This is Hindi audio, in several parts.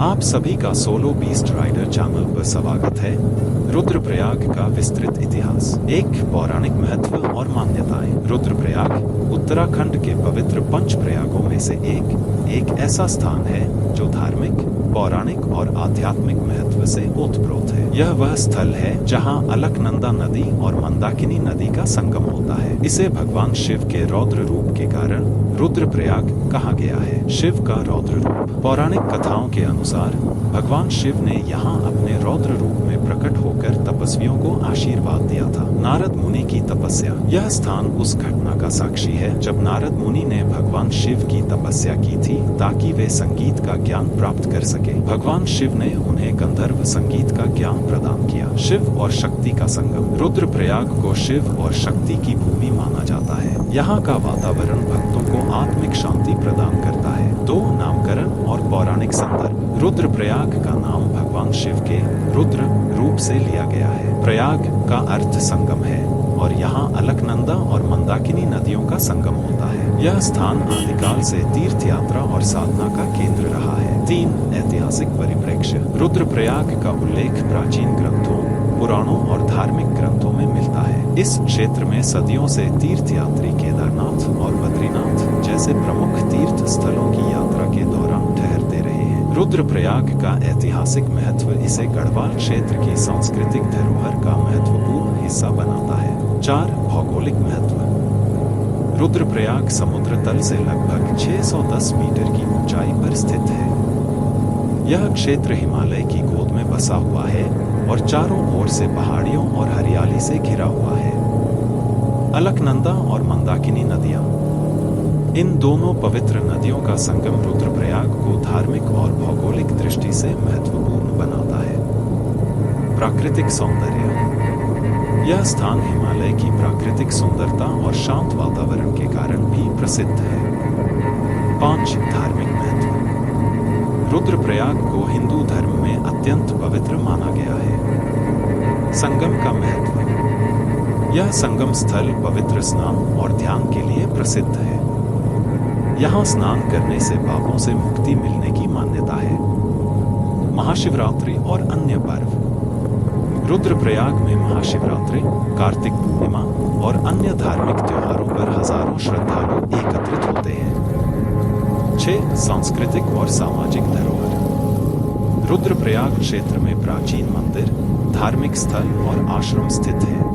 आप सभी का सोलो बीस्ट राइडर चैनल पर स्वागत है। रुद्रप्रयाग का विस्तृत इतिहास, एक पौराणिक महत्व और मान्यताएं। रुद्रप्रयाग उत्तराखंड के पवित्र पंच प्रयागों में से एक ऐसा स्थान है जो धार्मिक, पौराणिक और आध्यात्मिक महत्व से ओतप्रोत है। यह वह स्थल है जहां अलकनंदा नदी और मंदाकिनी नदी का संगम होता है। इसे भगवान शिव के रौद्र रूप के कारण रुद्रप्रयाग कहा गया है। शिव का रौद्र रूप। पौराणिक कथाओं के अनुसार भगवान शिव ने यहाँ अपने रौद्र रूप में प्रकट होकर तपस्वियों को आशीर्वाद दिया था। नारद मुनि की तपस्या। यह स्थान उस घटना का साक्षी है जब नारद मुनि ने भगवान शिव की तपस्या की थी ताकि वे संगीत का ज्ञान प्राप्त कर सके। भगवान शिव ने उन्हें गंधर्व संगीत का ज्ञान प्रदान किया। शिव और शक्ति का संगम। रुद्रप्रयाग को शिव और शक्ति की भूमि माना जाता है। यहाँ का वातावरण भक्तों को आत्मिक शांति प्रदान करता है। दो नामकरण और पौराणिक संदर्भ। रुद्रप्रयाग का नाम भगवान शिव के रुद्र रूप से लिया गया है। प्रयाग का अर्थ संगम है और यहाँ अलकनंदा और मंदाकिनी नदियों का संगम होता है। यह स्थान आदिकाल से तीर्थ यात्रा और साधना का केंद्र रहा है। 3 ऐतिहासिक परिप्रेक्ष्य। रुद्रप्रयाग का उल्लेख प्राचीन ग्रंथों, पुराणों और धार्मिक ग्रंथों में मिलता है। इस क्षेत्र में सदियों से तीर्थयात्री केदारनाथ और बद्रीनाथ जैसे प्रमुख तीर्थ स्थलों की यात्रा के दौरान ठहरते रहे हैं। रुद्रप्रयाग का ऐतिहासिक महत्व इसे गढ़वाल क्षेत्र की सांस्कृतिक धरोहर का महत्वपूर्ण हिस्सा बनाता है। 4 भौगोलिक महत्व। रुद्रप्रयाग समुद्र तल से लगभग 610 मीटर की ऊंचाई पर स्थित है। यह क्षेत्र हिमालय की गोद में बसा हुआ है और चारों ओर से पहाड़ियों और हरियाली से घिरा हुआ है। अलकनंदा और मंदाकिनी नदियां। इन दोनों पवित्र नदियों का संगम रुद्रप्रयाग को धार्मिक और भौगोलिक दृष्टि से महत्वपूर्ण बनाता है। प्राकृतिक सौंदर्य। यह स्थान हिमालय की प्राकृतिक सुंदरता और शांत वातावरण के कारण भी प्रसिद्ध है। 5 धार्मिक महत्व। रुद्रप्रयाग को हिंदू धर्म में अत्यंत पवित्र माना गया है। संगम का महत्व। यह संगम स्थल पवित्र स्नान और ध्यान के लिए प्रसिद्ध है। यहाँ स्नान करने से पापों से मुक्ति मिलने की मान्यता है। महाशिवरात्रि और अन्य पर्व। रुद्रप्रयाग में महाशिवरात्रि, कार्तिक पूर्णिमा और अन्य धार्मिक त्योहारों पर हजारों श्रद्धालु एकत्रित होते हैं। 6 सांस्कृतिक और सामाजिक धरोहर। रुद्रप्रयाग क्षेत्र में प्राचीन मंदिर, धार्मिक स्थल और आश्रम स्थित हैं।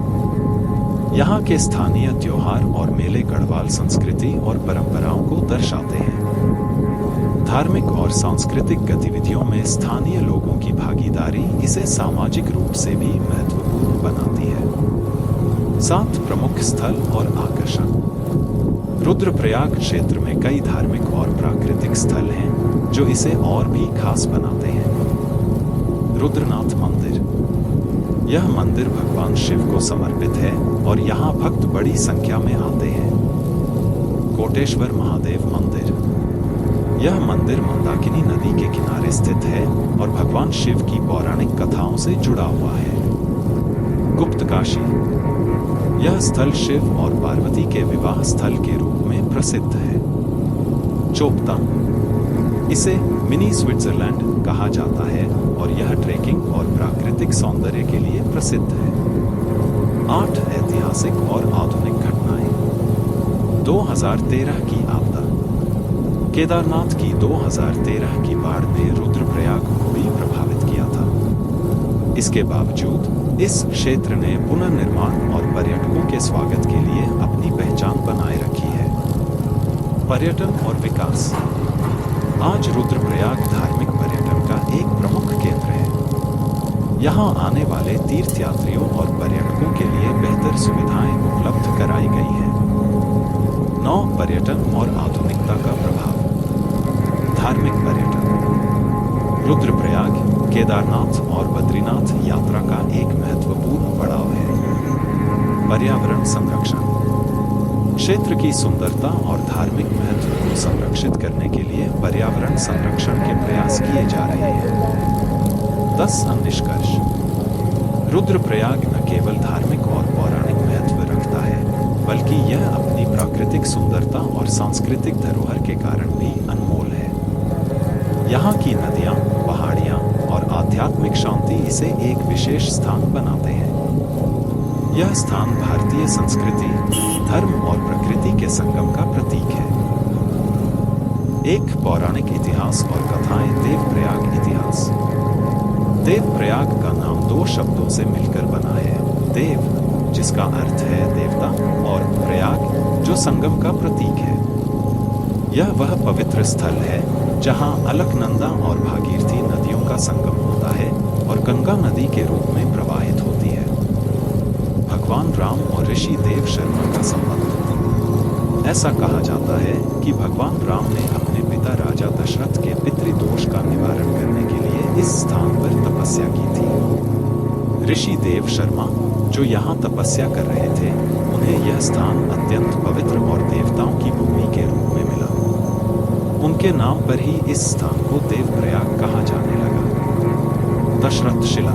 यहाँ के स्थानीय त्योहार और मेले गढ़वाल संस्कृति और परंपराओं को दर्शाते हैं। धार्मिक और सांस्कृतिक गतिविधियों में स्थानीय लोगों की भागीदारी इसे सामाजिक रूप से भी महत्वपूर्ण बनाती है। 7 प्रमुख स्थल और आकर्षण। रुद्रप्रयाग क्षेत्र में कई धार्मिक और प्राकृतिक स्थल हैं जो इसे और भी खास बनाते हैं। रुद्रनाथ मंदिर। यह मंदिर भगवान शिव को समर्पित है और यहाँ भक्त बड़ी संख्या में आते हैं। कोटेश्वर महादेव मंदिर। यह मंदिर मंदाकिनी नदी के किनारे स्थित है और भगवान शिव की पौराणिक कथाओं से जुड़ा हुआ है। गुप्तकाशी। यह स्थल शिव और पार्वती के विवाह स्थल के रूप में प्रसिद्ध है। चोपता। इसे मिनी स्विट्जरलैंड कहा जाता है और यह ट्रेकिंग और प्राकृतिक सौंदर्य के लिए प्रसिद्ध है। 8 ऐतिहासिक और आधुनिक घटनाएं। 2013 की आपदा। केदारनाथ की 2013 की बाढ़ ने रुद्रप्रयाग को भी प्रभावित किया था। इसके बावजूद इस क्षेत्र ने पुनर्निर्माण और पर्यटकों के स्वागत के लिए अपनी पहचान बनाए रखी है। पर्यटन और विकास। आज रुद्रप्रयाग धार्मिक पर्यटन का एक प्रमुख केंद्र है। यहाँ आने वाले तीर्थयात्रियों और पर्यटकों के लिए बेहतर सुविधाएं उपलब्ध कराई गई हैं। 9 पर्यटन और आधुनिकता का प्रभाव। धार्मिक पर्यटन। रुद्रप्रयाग, केदारनाथ और बद्रीनाथ यात्रा का एक महत्वपूर्ण पड़ाव है। पर्यावरण संरक्षण। क्षेत्र की सुंदरता और धार्मिक महत्व को संरक्षित करने के लिए पर्यावरण संरक्षण के प्रयास किए जा रहे हैं। 10 निष्कर्ष। रुद्रप्रयाग न केवल धार्मिक और पौराणिक महत्व रखता है, बल्कि यह अपनी प्राकृतिक सुंदरता और सांस्कृतिक धरोहर के कारण भी अनमोल है। यहाँ की नदियाँ, से एक विशेष स्थान बनाते हैं। यह स्थान भारतीय संस्कृति, धर्म और प्रकृति के संगम का प्रतीक है। एक पौराणिक इतिहास और कथाएं। देवप्रयाग इतिहास। देवप्रयाग का नाम दो शब्दों से मिलकर बना है। देव, जिसका अर्थ है देवता, और प्रयाग, जो संगम का प्रतीक है। यह वह पवित्र स्थल है जहां अलकनंदा और भागीरथी नदियों का संगम होता है और गंगा नदी के रूप में प्रवाहित होती है। भगवान राम और ऋषि देव शर्मा का संबंध। ऐसा कहा जाता है कि भगवान राम ने अपने पिता राजा दशरथ के पितृदोष का निवारण करने के लिए इस स्थान पर तपस्या की थी। ऋषि देव शर्मा, जो यहाँ तपस्या कर रहे थे, उन्हें यह स्थान अत्यंत पवित्र और देवताओं की भूमि के रूप में मिला। उनके नाम पर ही इस स्थान को देवप्रयाग कहा जाने लगा। दशरथ शिला।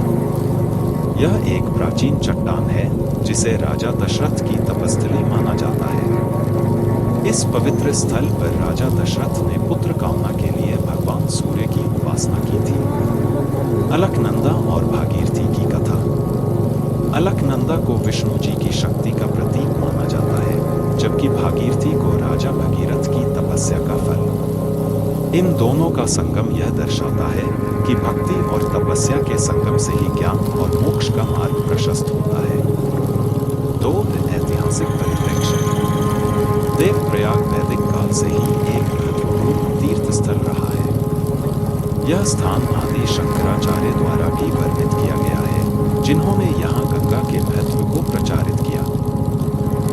यह एक प्राचीन चट्टान है जिसे राजा दशरथ की तपस्थली माना जाता है। इस पवित्र स्थल पर राजा दशरथ ने पुत्र कामना के लिए भगवान सूर्य की उपासना की थी। अलकनंदा और भागीरथी की कथा। अलकनंदा को विष्णु जी की शक्ति का प्रतीक माना जाता है, जबकि भागीरथी को राजा भगीरथ की तपस्या का फल। इन दोनों का संगम यह दर्शाता है कि भक्ति और तपस्या के संगम से ही ज्ञान और मोक्ष का मार्ग प्रशस्त होता है। दो ऐतिहासिक परिप्रेक्ष्य। देवप्रयाग वैदिक काल से ही एक महत्वपूर्ण तीर्थ स्थल रहा है। यह स्थान आदि शंकराचार्य द्वारा भी वर्णित किया गया है, जिन्होंने यहाँ गंगा के महत्व को प्रचारित किया।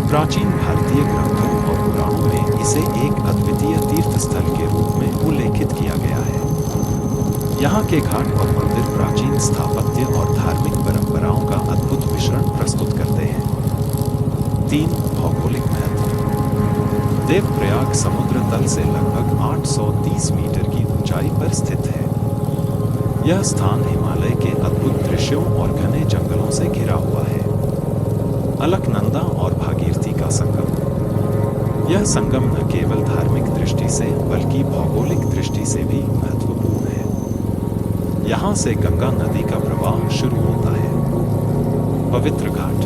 प्राचीन भारतीय ग्रंथों और पुराणों में इसे एक अद्वितीय तीर्थ स्थल के रूप में उल्लेखित किया गया है। यहाँ के घाट और मंदिर प्राचीन स्थापत्य और धार्मिक परंपराओं का अद्भुत मिश्रण प्रस्तुत करते हैं। 3. भौगोलिक महत्व। देवप्रयाग समुद्र तल से लगभग 830 मीटर की ऊंचाई पर स्थित है। यह स्थान हिमालय के अद्भुत दृश्यों और घने जंगलों से घिरा हुआ है। अलकनंदा और भागीरथी का संगम। यह संगम न केवल धार्मिक दृष्टि से बल्कि भौगोलिक दृष्टि से भी महत्वपूर्ण है। यहाँ से गंगा नदी का प्रवाह शुरू होता है। पवित्र घाट।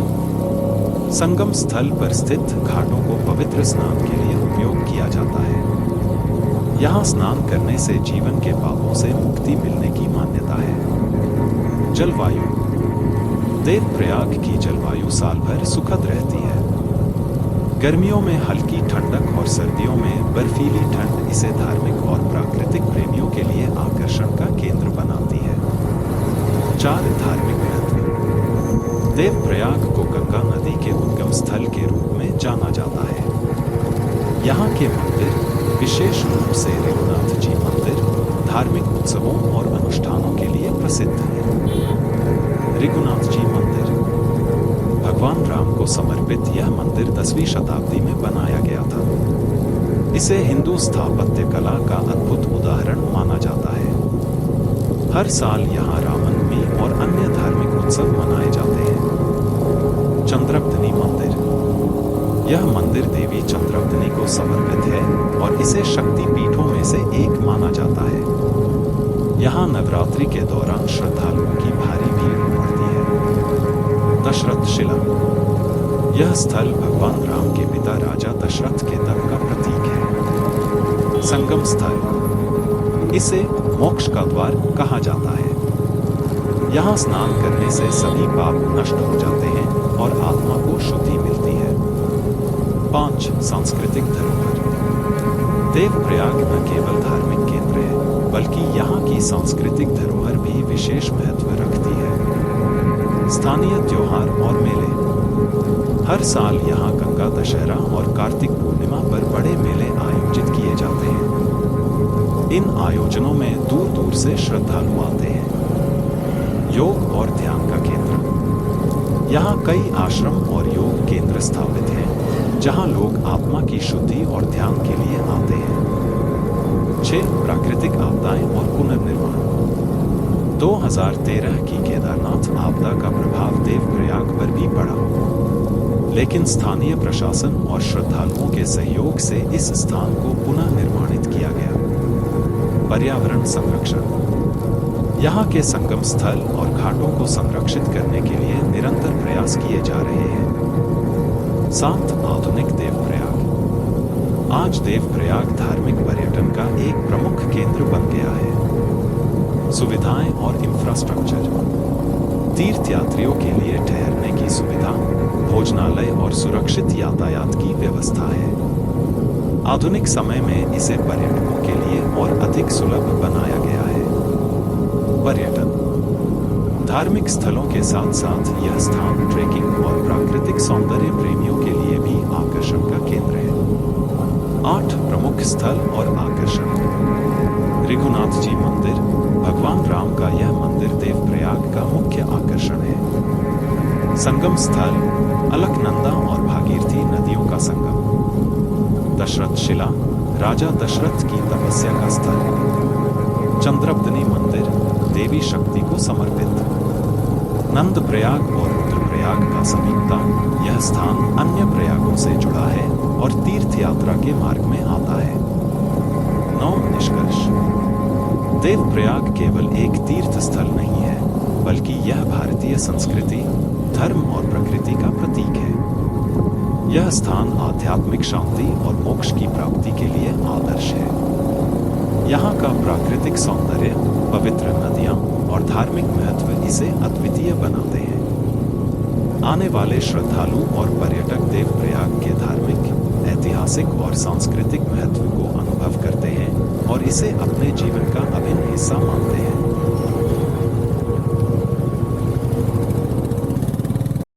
संगम स्थल पर स्थित घाटों को पवित्र स्नान के लिए उपयोग किया जाता है। यहाँ स्नान करने से जीवन के पापों से मुक्ति मिलने की मान्यता है। जलवायु। देवप्रयाग की जलवायु साल भर सुखद रहती है। गर्मियों में हल्की ठंडक और सर्दियों में बर्फीली ठंड इसे धार्मिक और प्राकृतिक प्रेमियों के लिए आकर्षण का केंद्र बनाती है। 4. धार्मिक महत्व। देवप्रयाग को गंगा नदी के उद्गम स्थल के रूप में जाना जाता है। यहाँ के मंदिर, विशेष रूप से रघुनाथ जी मंदिर, धार्मिक उत्सवों और अनुष्ठानों के लिए प्रसिद्ध है। रघुनाथ जी मंदिर। भगवान राम को समर्पित यह मंदिर 10वीं शताब्दी में बनाया गया था। इसे हिंदू स्थापत्य कला का अद्भुत उदाहरण माना जाता है। हर साल यहाँ रामनवमी और अन्य धार्मिक उत्सव मनाए जाते हैं। चंद्रप्तनी मंदिर। यह मंदिर देवी चंद्रप्तनी को समर्पित है और इसे शक्ति पीठों में से एक माना जाता है। यहाँ नवरात्रि के दौरान श्रद्धालुओं की भारी भीड़ उमड़ती है। दशरथ शिला। यह स्थल भगवान राम के पिता राजा दशरथ के तप का प्रतीक है। संगम स्थल। इसे मोक्ष का द्वार कहा जाता है। यहाँ स्नान करने से सभी पाप नष्ट हो जाते हैं और आत्मा को शुद्धि मिलती है। 5. सांस्कृतिक धरोहर। देवप्रयाग न केवल धार्मिक केंद्र है, बल्कि यहाँ की सांस्कृतिक धरोहर भी विशेष महत्व रखती है। स्थानीय त्योहार और मेले। हर साल यहाँ गंगा दशहरा और कार्तिक पूर्णिमा पर बड़े मेले आयोजित किए जाते हैं। इन आयोजनों में दूर दूर से श्रद्धालु आते हैं। योग और ध्यान का केंद्र। यहाँ कई आश्रम और योग केंद्र स्थापित हैं, जहाँ लोग आत्मा की शुद्धि और ध्यान के लिए आते हैं। 6. प्राकृतिक आपदाएं और पुनर्निर्माण। 2013 की केदारनाथ आपदा का प्रभाव देवप्रयाग पर भी पड़ा, लेकिन स्थानीय प्रशासन और श्रद्धालुओं के सहयोग से इस स्थान को पुनः निर्माणित किया गया। पर्यावरण संरक्षण। यहाँ के संगम स्थल और घाटों को संरक्षित करने के लिए निरंतर प्रयास किए जा रहे हैं। 7 आधुनिक देवप्रयाग। आज देवप्रयाग धार्मिक पर्यटन का एक प्रमुख केंद्र बन गया है। सुविधाएं और इंफ्रास्ट्रक्चर। तीर्थयात्रियों के लिए ठहरने की सुविधा, भोजनालय और सुरक्षित यातायात की व्यवस्था है। आधुनिक समय में इसे पर्यटकों के लिए और अधिक सुलभ बनाया गया है। पर्यटन। धार्मिक स्थलों के साथ साथ यह स्थान ट्रेकिंग और प्राकृतिक सौंदर्य प्रेमियों के लिए भी आकर्षण का केंद्र है। 8 प्रमुख स्थल और आकर्षण। रघुनाथ जी मंदिर। भगवान राम का यह मंदिर देवप्रयाग का मुख्य आकर्षण है। संगम स्थल, अलकनंदा और भागीरथी नदियों का संगम। दशरथ शिला, राजा दशरथ की तपस्या का स्थल। चंद्रपदनी मंदिर, देवी शक्ति को समर्पित। नंदप्रयाग और रुद्रप्रयाग का समीपता। यह स्थान अन्य प्रयागों से जुड़ा है और तीर्थ यात्रा के मार्ग में आता है। 9 निष्कर्ष। देवप्रयाग केवल एक तीर्थ स्थल नहीं है, बल्कि यह भारतीय संस्कृति, धर्म और प्रकृति का प्रतीक है। यह स्थान आध्यात्मिक शांति और मोक्ष की प्राप्ति के लिए आदर्श है। यहाँ का प्राकृतिक सौंदर्य, पवित्र नदियाँ और धार्मिक महत्व इसे अद्वितीय बनाते हैं। आने वाले श्रद्धालु और पर्यटक देवप्रयाग के धार्मिक, ऐतिहासिक और सांस्कृतिक महत्व को अनुभव करते हैं और इसे अपने जीवन का अभिन्न हिस्सा मानते हैं।